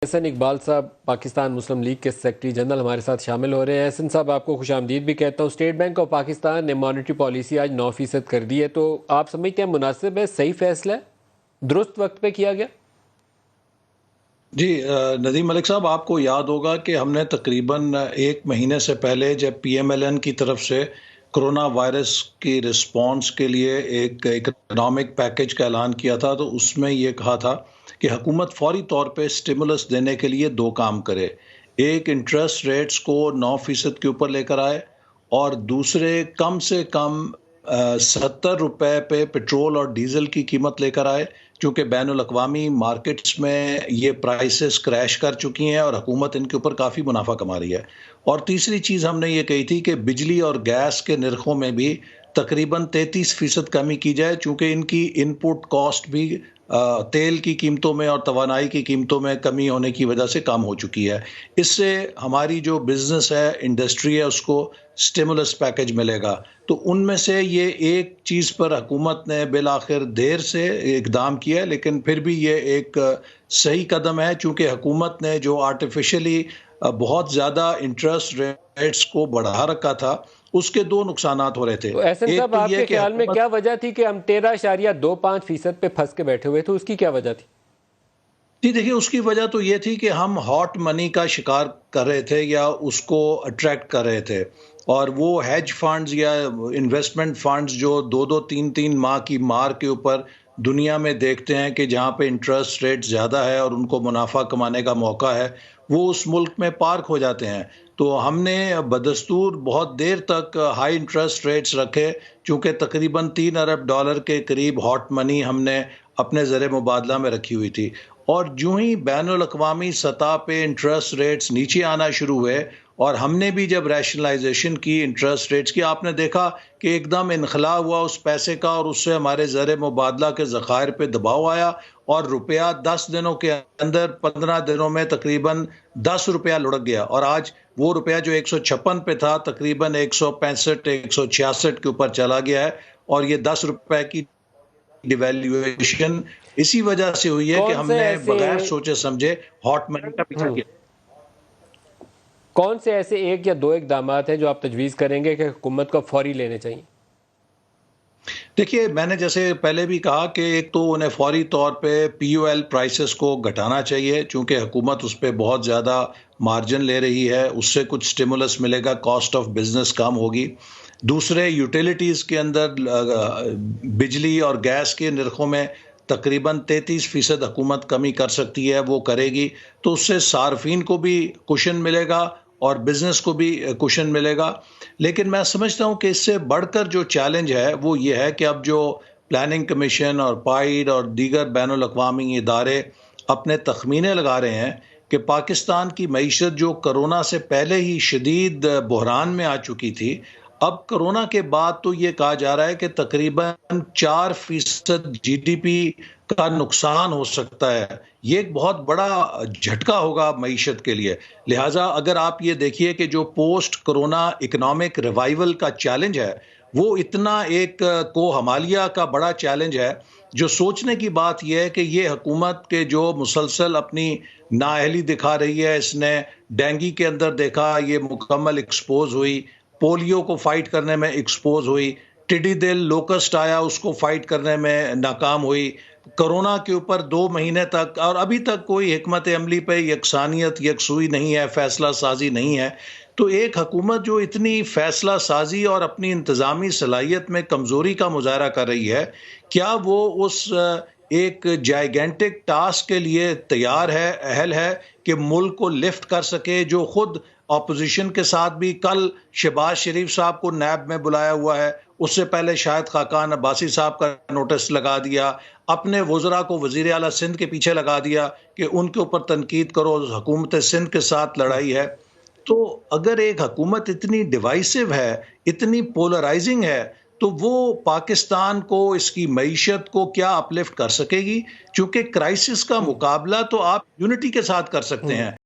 एहसन इकबाल साहब पाकिस्तान मुस्लिम लीग के secretary general हमारे साथ शामिल हो रहे हैं। एहसन साहब, आपको खुशामदीद भी कहता हूँ। स्टेट बैंक ऑफ पाकिस्तान ने मॉनेटरी पॉलिसी आज 9% कर दी है, तो आप समझते हैं मुनासिब है, सही फैसला है, दुरुस्त वक्त पे किया गया? जी नदीम मलिक साहब, आपको याद होगा कि हमने तकरीबन 1 महीने से पहले जब पीएमएलएन की तरफ से कोरोना वायरस की रिस्पांस के लिए एक इकोनॉमिक पैकेज का ऐलान किया था, तो उसमें ये कहा था कि हुकूमत फौरी तौर पे स्टिमुलस देने के लिए दो काम करे। एक, इंटरेस्ट रेट्स को 9% के ऊपर लेकर आए, और दूसरे, कम से कम 70 रुपए पे पेट्रोल और डीजल की कीमत लेकर आए, क्योंकि बैनुल अक़वामी मार्केट्स में ये प्राइसेस क्रैश कर चुकी हैं और हुकूमत इनके ऊपर काफ़ी मुनाफा कमा रही है। और तीसरी चीज़ हमने ये कही थी कि बिजली और गैस के निर्खों में भी तकरीबन 33% कमी की जाए, चूँकि इनकी इनपुट कॉस्ट भी तेल की कीमतों में और तवानाई की कीमतों में कमी होने की वजह से कम हो चुकी है। इससे हमारी जो बिज़नेस है, इंडस्ट्री है, उसको स्टिमुलस पैकेज मिलेगा। तो उनमें से ये एक चीज़ पर हुकूमत ने बिल-आखिर देर से इक़दाम किया है, लेकिन फिर भी ये एक सही कदम है, चूँकि हुकूमत ने जो आर्टिफ़िशियली बहुत ज़्यादा इंटरेस्ट रेट्स को बढ़ा रखा था, उसके दो नुकसानात हो रहे थे। तो एहसन एक साहब, तो ये आपके कि ख्याल में हुकूमत क्या वजह थी कि हम 13.25% पे फंस के बैठे हुए थे? उसकी क्या वजह थी? जी देखिए, उसकी वजह तो ये थी कि हम हॉट मनी का शिकार कर रहे थे या उसको अट्रैक्ट कर रहे थे, और वो हेज फंड्स या इन्वेस्टमेंट फंड्स जो 2-2 3-3 माह की मार के ऊपर दुनिया में देखते हैं कि जहाँ पे इंटरेस्ट रेट ज़्यादा है और उनको मुनाफा कमाने का मौका है, वो उस मुल्क में पार्क हो जाते हैं। तो हमने बदस्तूर बहुत देर तक हाई इंटरेस्ट रेट्स रखे, चूँकि तकरीबन $3 अरब के करीब हॉट मनी हमने अपने ज़र मुबादला में रखी हुई थी। और यूं ही बैनुल अक़वामी सतह पे इंटरेस्ट रेट्स नीचे आना शुरू हुए, और हमने भी जब रैशनलाइजेशन की इंटरेस्ट रेट्स की, आपने देखा कि एकदम इनखला हुआ उस पैसे का, और उससे हमारे ज़र मुबादला के ज़खायर पे दबाव आया, और रुपया 10 दिनों के अंदर 15 दिनों में तकरीबन 10 रुपया लुढ़क गया, और आज वो रुपया जो 156 पे था तकरीबन 165 166 के ऊपर चला गया है। और ये 10 रुपए की डिवैल्यूएशन इसी वजह से हुई है कि कौन से हमने ऐसे बगैर सोचे समझे हॉट मनी का पीछा किया। कौन से ऐसे एक या दो इकदामात हैं जो आप तजवीज़ करेंगे कि हुकूमत को फौरी लेने चाहिए? देखिए, मैंने जैसे पहले भी कहा कि एक तो उन्हें फौरी तौर पे पीओएल प्राइसेस को घटाना चाहिए, चूँकि हुकूमत उस पे बहुत ज़्यादा मार्जिन ले रही है, उससे कुछ स्टिमुलस मिलेगा, कॉस्ट ऑफ बिज़नेस कम होगी। दूसरे, यूटिलिटीज़ के अंदर बिजली और गैस के निर्खों में तकरीबन 33% हुकूमत कमी कर सकती है, वो करेगी। तो उससे सार्फिन को भी कुशन मिलेगा और बिज़नेस को भी कुशन मिलेगा। लेकिन मैं समझता हूँ कि इससे बढ़कर जो चैलेंज है वो ये है कि अब जो प्लानिंग कमीशन और पाइड और दीगर बैनुल अक़वामी इदारे अपने तखमीने लगा रहे हैं कि पाकिस्तान की मईशत जो कोरोना से पहले ही शदीद बहरान में आ चुकी थी, अब कोरोना के बाद तो ये कहा जा रहा है कि तकरीबन 4% जीडीपी का नुकसान हो सकता है। ये एक बहुत बड़ा झटका होगा मईशत के लिए। लिहाजा अगर आप ये देखिए कि जो पोस्ट कोरोना इकोनॉमिक रिवाइवल का चैलेंज है, वो इतना एक कोहमालिया का बड़ा चैलेंज है, जो सोचने की बात यह है कि ये हुकूमत के जो मुसलसल अपनी नाअहली दिखा रही है, इसने डेंगू के अंदर देखा, ये मुकम्मल एक्सपोज हुई, पोलियो को फाइट करने में एक्सपोज हुई, टिड्डी दिल लोकस्ट आया, उसको फाइट करने में नाकाम हुई, कोरोना के ऊपर 2 महीने तक, और अभी तक कोई हिकमत अमली पे यकसानियत यकसुई नहीं है, फैसला साजी नहीं है। तो एक हुकूमत जो इतनी फैसला साजी और अपनी इंतज़ामी सलाहियत में कमज़ोरी का मुज़ाहरा कर रही है, क्या वो उस एक जाइगेंटिक टास्क के लिए तैयार है, अहल है कि मुल्क को लिफ्ट कर सके, जो खुद ऑपोजिशन के साथ भी कल शहबाज शरीफ साहब को नैब में बुलाया हुआ है, उससे पहले शाहिद खाकान अब्बासी साहब का नोटिस लगा दिया, अपने वज़रा को वज़ीर आला सिंध के पीछे लगा दिया कि उनके ऊपर तनकीद करो, हुकूमत सिंध के साथ लड़ाई है। तो अगर एक हुकूमत इतनी डिवाइसिव है, इतनी पोलराइजिंग है, तो वो पाकिस्तान को, इसकी मईशत को क्या अपलिफ्ट कर सकेगी? चूँकि क्राइसिस का मुकाबला तो आप यूनिटी के साथ कर सकते हैं।